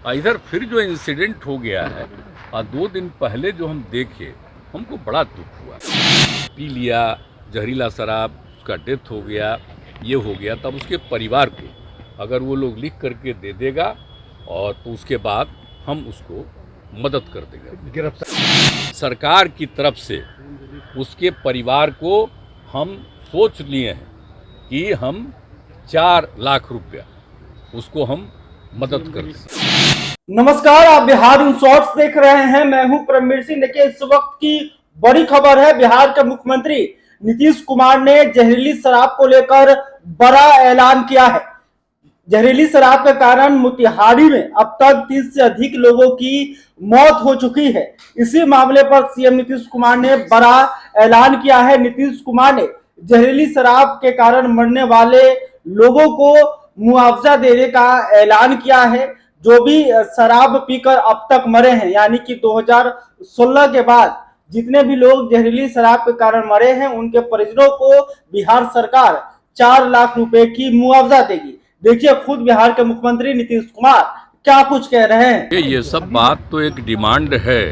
इधर फिर जो इंसिडेंट हो गया है 2 दिन पहले जो हम देखे, हमको बड़ा दुख हुआ। पी लिया जहरीला शराब, उसका डेथ हो गया, ये हो गया, तब उसके परिवार को अगर वो लोग लिख करके दे देगा और तो उसके बाद हम उसको मदद कर देंगे। गिरफ्तार सरकार की तरफ से उसके परिवार को हम सोच लिए हैं कि हम 4 लाख रुपया उसको हम मदद कर दें। नमस्कार, आप बिहार इन शॉर्ट्स देख रहे हैं। मैं हूं परमवीर सिंह। देखिए, इस वक्त की बड़ी खबर है। बिहार के मुख्यमंत्री नीतीश कुमार ने जहरीली शराब को लेकर बड़ा ऐलान किया है। जहरीली शराब के कारण मोतिहारी में अब तक 30 से अधिक लोगों की मौत हो चुकी है। इसी मामले पर सीएम नीतीश कुमार ने बड़ा ऐलान किया है। नीतीश कुमार ने जहरीली शराब के कारण मरने वाले लोगों को मुआवजा देने का ऐलान किया है। जो भी शराब पीकर अब तक मरे हैं, यानी कि 2016 के बाद जितने भी लोग जहरीली शराब के कारण मरे हैं, उनके परिजनों को बिहार सरकार 4 लाख रुपए की मुआवजा देगी। देखिए खुद बिहार के मुख्यमंत्री नीतीश कुमार क्या कुछ कह रहे हैं। ये सब बात तो एक डिमांड है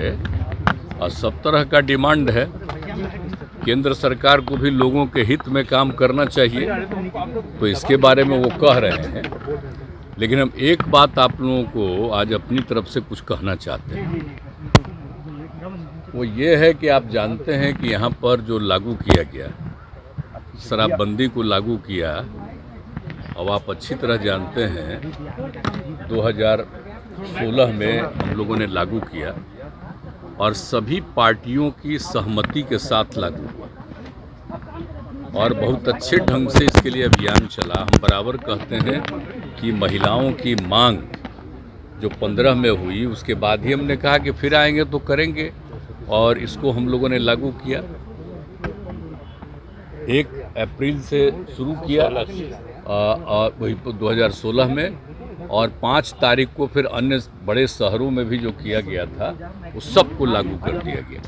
और सब तरह का डिमांड है। केंद्र सरकार को भी लोगों के हित में काम करना चाहिए, तो इसके बारे में वो कह रहे हैं। लेकिन हम एक बात आप लोगों को आज अपनी तरफ से कुछ कहना चाहते हैं। वो ये है कि आप जानते हैं कि यहाँ पर जो लागू किया गया, शराबबंदी को लागू किया, अब आप अच्छी तरह जानते हैं 2016 में हम लोगों ने लागू किया और सभी पार्टियों की सहमति के साथ लागू हुआ और बहुत अच्छे ढंग से इसके लिए अभियान चला। हम बराबर कहते हैं कि महिलाओं की मांग जो 15 में हुई, उसके बाद ही हमने कहा कि फिर आएंगे तो करेंगे और इसको हम लोगों ने लागू किया। 1 अप्रैल से शुरू किया वही 2016 में और 5 तारीख को फिर अन्य बड़े शहरों में भी जो किया गया था वो सबको लागू कर दिया गया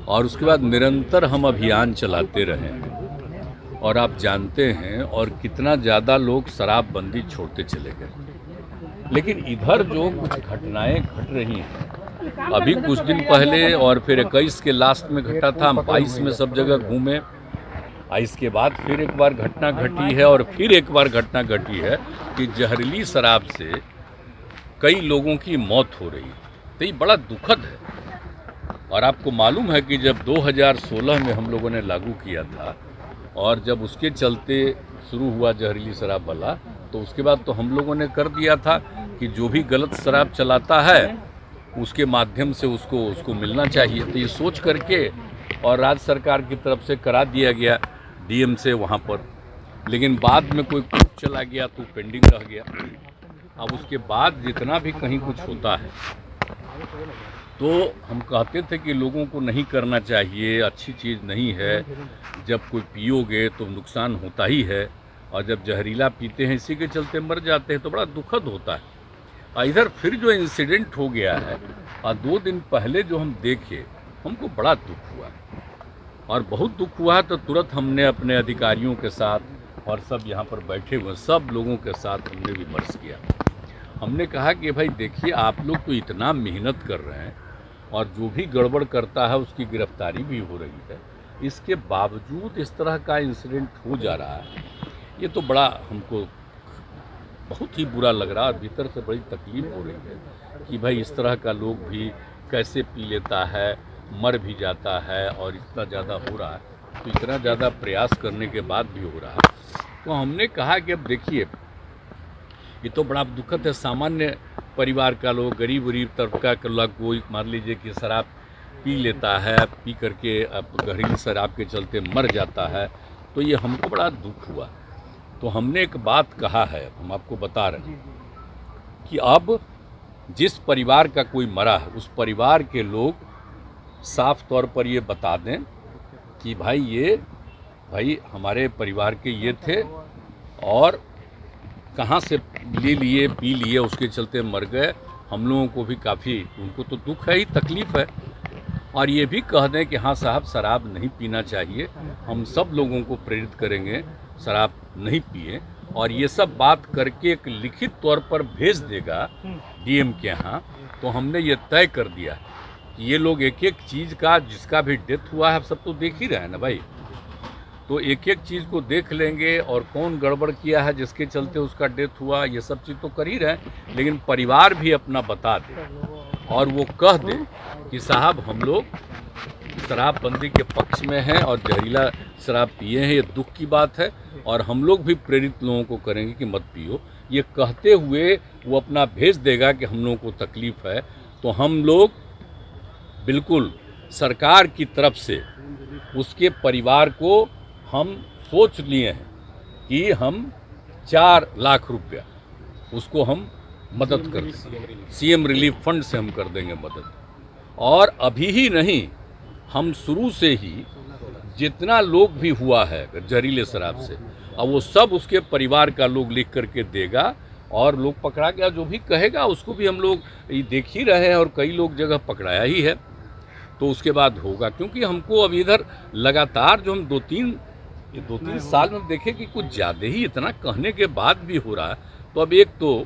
और उसके बाद निरंतर हम अभियान चलाते रहे हैं और आप जानते हैं और कितना ज़्यादा लोग शराबबंदी छोड़ते चले गए। लेकिन इधर जो कुछ घटनाएं घट रही हैं, अभी कुछ दिन पहले और फिर 21 के लास्ट में घटा था, हम 22 में सब जगह घूमे, इसके बाद फिर एक बार घटना घटी है और फिर एक बार घटना घटी है कि जहरीली शराब से कई लोगों की मौत हो रही है। तो ये बड़ा दुखद है और आपको मालूम है कि जब 2016 में हम लोगों ने लागू किया था और जब उसके चलते शुरू हुआ जहरीली शराब वाला, तो उसके बाद तो हम लोगों ने कर दिया था कि जो भी गलत शराब चलाता है उसके माध्यम से उसको मिलना चाहिए। तो ये सोच करके और राज्य सरकार की तरफ से करा दिया गया डीएम से वहाँ पर, लेकिन बाद में कोई कुछ चला गया तो पेंडिंग रह गया। अब उसके बाद जितना भी कहीं कुछ होता है तो हम कहते थे कि लोगों को नहीं करना चाहिए, अच्छी चीज़ नहीं है। जब कोई पियोगे तो नुकसान होता ही है और जब जहरीला पीते हैं इसी के चलते मर जाते हैं तो बड़ा दुखद होता है। इधर फिर जो इंसिडेंट हो गया है 2 दिन पहले जो हम देखे, हमको बड़ा दुख हुआ और बहुत दुख हुआ। तो तुरंत हमने अपने अधिकारियों के साथ और सब यहाँ पर बैठे हुए सब लोगों के साथ हमने विमर्श किया। हमने कहा कि भाई देखिए, आप लोग तो इतना मेहनत कर रहे हैं और जो भी गड़बड़ करता है उसकी गिरफ्तारी भी हो रही है, इसके बावजूद इस तरह का इंसिडेंट हो जा रहा है। ये तो बड़ा हमको बहुत ही बुरा लग रहा है और भीतर से बड़ी तकलीफ हो रही है कि भाई इस तरह का लोग भी कैसे पी लेता है, मर भी जाता है और इतना ज़्यादा हो रहा है। तो इतना ज़्यादा प्रयास करने के बाद भी हो रहा है। तो हमने कहा कि अब देखिए, ये तो बड़ा दुखद है। सामान्य परिवार का लोग, गरीब तबका का लोग, कोई मान लीजिए कि शराब पी लेता है, पी करके जहरीली शराब के चलते मर जाता है, तो ये हमको बड़ा दुख हुआ। तो हमने एक बात कहा है, हम आपको बता रहे हैं कि अब जिस परिवार का कोई मरा है उस परिवार के लोग साफ तौर पर ये बता दें कि भाई हमारे परिवार के ये थे और कहाँ से ले लिए, पी लिए, उसके चलते मर गए। हम लोगों को भी काफ़ी, उनको तो दुख है ही, तकलीफ़ है। और ये भी कह दें कि हाँ साहब, शराब नहीं पीना चाहिए, हम सब लोगों को प्रेरित करेंगे शराब नहीं पिए और ये सब बात करके एक लिखित तौर पर भेज देगा डीएम के यहाँ, तो हमने ये तय कर दिया कि ये लोग एक एक चीज़ का, जिसका भी डेथ हुआ है सब तो देख ही रहे हैं ना भाई, तो एक एक चीज़ को देख लेंगे और कौन गड़बड़ किया है जिसके चलते उसका डेथ हुआ, ये सब चीज़ तो कर ही रहे हैं, लेकिन परिवार भी अपना बता दे और वो कह दे कि साहब हम लोग शराबबंदी के पक्ष में हैं और जहरीला शराब पिए हैं, ये दुख की बात है और हम लोग भी प्रेरित लोगों को करेंगे कि मत पियो। ये कहते हुए वो अपना भेज देगा कि हम लोगों को तकलीफ़ है, तो हम लोग बिल्कुल सरकार की तरफ से उसके परिवार को हम सोच लिए हैं कि हम 4 लाख रुपया उसको हम मदद कर देंगे, सीएम रिलीफ फंड से हम कर देंगे मदद। और अभी ही नहीं, हम शुरू से ही जितना लोग भी हुआ है जहरीले शराब से, अब वो सब उसके परिवार का लोग लिख करके देगा और लोग पकड़ा गया जो भी कहेगा उसको भी हम लोग देख ही रहे हैं और कई लोग जगह पकड़ाया ही है, तो उसके बाद होगा। क्योंकि हमको अब इधर लगातार जो हम 2-3 साल में देखें कि कुछ ज़्यादा ही इतना कहने के बाद भी हो रहा है, तो अब एक तो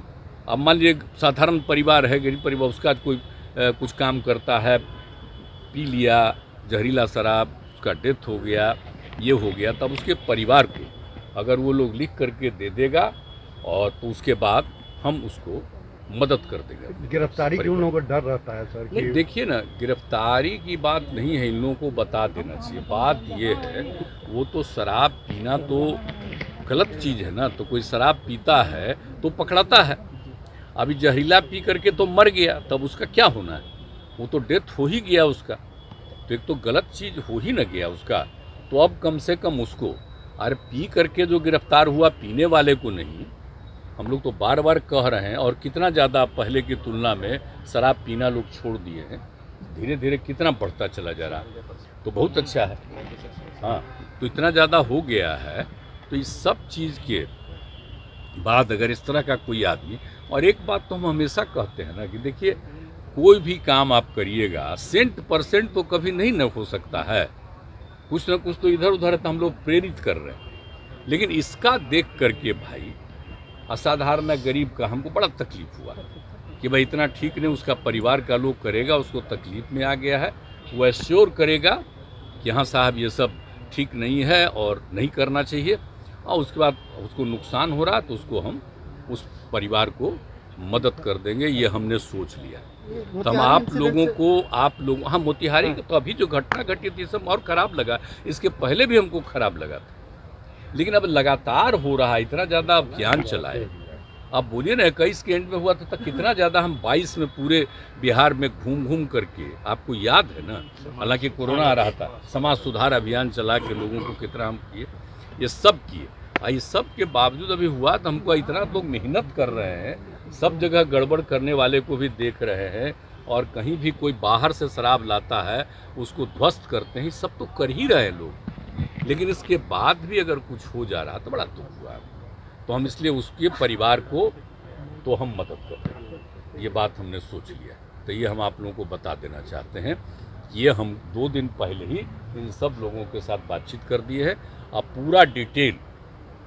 अब मान लीजिए साधारण परिवार है, गरीब परिवार, उसका कोई कुछ काम करता है, पी लिया जहरीला शराब, उसका डेथ हो गया, ये हो गया, तब उसके परिवार को अगर वो लोग लिख करके दे देगा और तो उसके बाद हम उसको मदद कर देंगे। गिरफ्तारी की उन लोगों को डर रहता है सर? नहीं, देखिए ना, गिरफ्तारी की बात नहीं है, इन लोगों को बता देना चाहिए। बात ये है, वो तो शराब पीना तो गलत चीज़ है ना, तो कोई शराब पीता है तो पकड़ाता है। अभी जहरीला पी करके तो मर गया, तब उसका क्या होना है? वो तो डेथ हो ही गया उसका, तो एक तो गलत चीज़ हो ही न गया उसका, तो अब कम से कम उसको, अरे पी करके जो गिरफ्तार हुआ, पीने वाले को नहीं। हम लोग तो बार बार कह रहे हैं, और कितना ज़्यादा पहले की तुलना में शराब पीना लोग छोड़ दिए हैं, धीरे धीरे कितना बढ़ता चला जा रहा है, तो बहुत अच्छा है। हाँ, तो इतना ज़्यादा हो गया है, तो इस सब चीज़ के बाद अगर इस तरह का कोई आदमी, और एक बात तो हम हमेशा कहते हैं ना कि देखिए, कोई भी काम आप करिएगा 100% तो कभी नहीं न हो सकता है, कुछ ना कुछ तो इधर उधर तो हम लोग प्रेरित कर रहे हैं। लेकिन इसका देख करके भाई, असाधारण गरीब का हमको बड़ा तकलीफ हुआ कि भाई इतना ठीक नहीं, उसका परिवार का लोग करेगा, उसको तकलीफ में आ गया है, वो एश्योर करेगा कि हाँ साहब ये सब ठीक नहीं है और नहीं करना चाहिए, और उसके बाद उसको नुकसान हो रहा तो उसको हम उस परिवार को मदद कर देंगे, ये हमने सोच लिया। तो हम आप लोगों को हाँ, मोतिहारी तो अभी जो घटना घटी थी सब और ख़राब लगा, इसके पहले भी हमको ख़राब लगा था, लेकिन अब लगातार हो रहा है, इतना ज़्यादा अभियान चलाए। अब बोलिए ना 21 के एंड में हुआ था, कितना ज़्यादा हम 22 में पूरे बिहार में घूम घूम करके, आपको याद है ना, हालांकि कोरोना आ रहा था, समाज सुधार अभियान चला के लोगों को कितना हम किए, ये सब किए। इस सब के बावजूद अभी हुआ तो हमको इतना लोग मेहनत कर रहे हैं, सब जगह गड़बड़ करने वाले को भी देख रहे हैं, और कहीं भी कोई बाहर से शराब लाता है उसको ध्वस्त करते हैं, सब तो कर ही रहे हैं लोग, लेकिन इसके बाद भी अगर कुछ हो जा रहा तो बड़ा दुख हुआ। तो हम इसलिए उसके परिवार को तो हम मदद कर रहे हैं, ये बात हमने सोच लिया। तो ये हम आप लोगों को बता देना चाहते हैं, ये हम 2 दिन पहले ही इन सब लोगों के साथ बातचीत कर दिए है। अब पूरा डिटेल,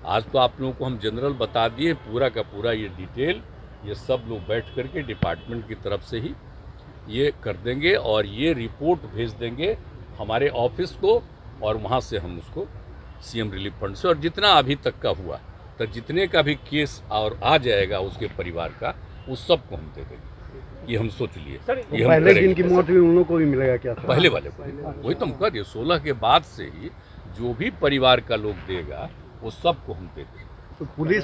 आज तो आप लोगों को हम जनरल बता दिए, पूरा का पूरा ये डिटेल ये सब लोग बैठ करके डिपार्टमेंट की तरफ से ही ये कर देंगे, और ये रिपोर्ट भेज देंगे हमारे ऑफिस को, और वहाँ से हम उसको सीएम रिलीफ फंड से, और जितना अभी तक का हुआ, तो जितने का भी केस और आ जाएगा उसके परिवार का, उस सब को हम दे देंगे, ये हम सोच लिए। ये हम पहले दिन की मौत भी उन लोगों को भी मिलेगा क्या? पहले वाले को, वही तो हम कह दिए, 16 के बाद से ही जो भी परिवार का लोग देगा वो सबको हम दे देंगे। तो पुलिस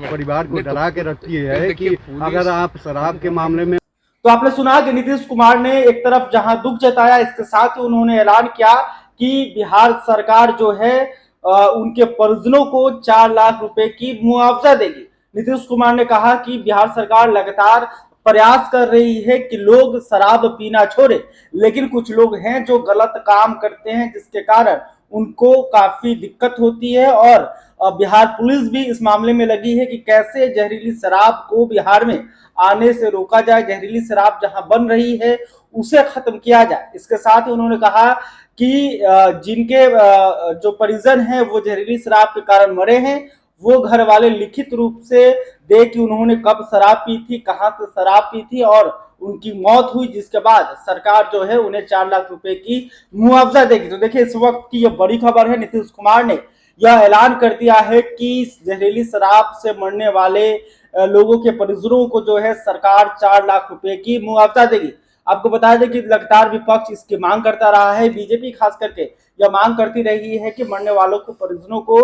परिवार को डरा के रखती है कि अगर आप शराब के मामले में, तो आपने सुना कि नीतीश कुमार ने एक तरफ जहां दुख जताया, इसके साथ ही उन्होंने ऐलान किया कि बिहार सरकार जो है उनके परिजनों को 4 लाख रुपए की मुआवजा देगी। नीतीश कुमार ने कहा कि बिहार सरकार लगातार प्रयास कर रही है कि लोग शराब पीना छोड़े, लेकिन कुछ लोग हैं जो गलत काम करते हैं, जिसके कारण उनको काफी दिक्कत होती है, और बिहार पुलिस भी इस मामले में लगी है कि कैसे जहरीली शराब को बिहार में आने से रोका जाए, जहरीली शराब जहां बन रही है उसे खत्म किया जाए। इसके साथ ही उन्होंने कहा कि जिनके जो परिजन हैं वो जहरीली शराब के कारण मरे हैं, वो घर वाले लिखित रूप से दे कि उन्होंने कब शराब पी थी, कहां से शराब पी थी और उनकी मौत हुई, जिसके बाद सरकार जो है उन्हें 4 लाख रुपए की मुआवजा देगी। तो देखिए इस वक्त की यह बड़ी खबर है। नीतीश कुमार ने यह ऐलान कर दिया है कि जहरीली शराब से मरने वाले लोगों के परिजनों को जो है सरकार 4 लाख रुपए की मुआवजा देगी। आपको बता दें कि लगातार विपक्ष इसकी मांग करता रहा है। बीजेपी खास करके यह मांग करती रही है कि मरने वालों को परिजनों को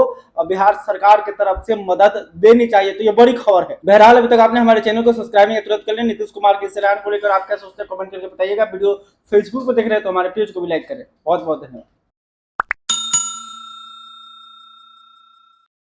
बिहार सरकार की तरफ से मदद देनी चाहिए। तो ये बड़ी खबर है। बहरहाल अभी तक आपने हमारे चैनल को सब्सक्राइब नहीं तुरंत कर लें। नीतीश कुमार के इस ऐलान को लेकर आप क्या सोचते हैं कमेंट करके बताइएगा। वीडियो फेसबुक पर देख रहे हैं तो हमारे पेज को भी लाइक करें। बहुत बहुत धन्यवाद।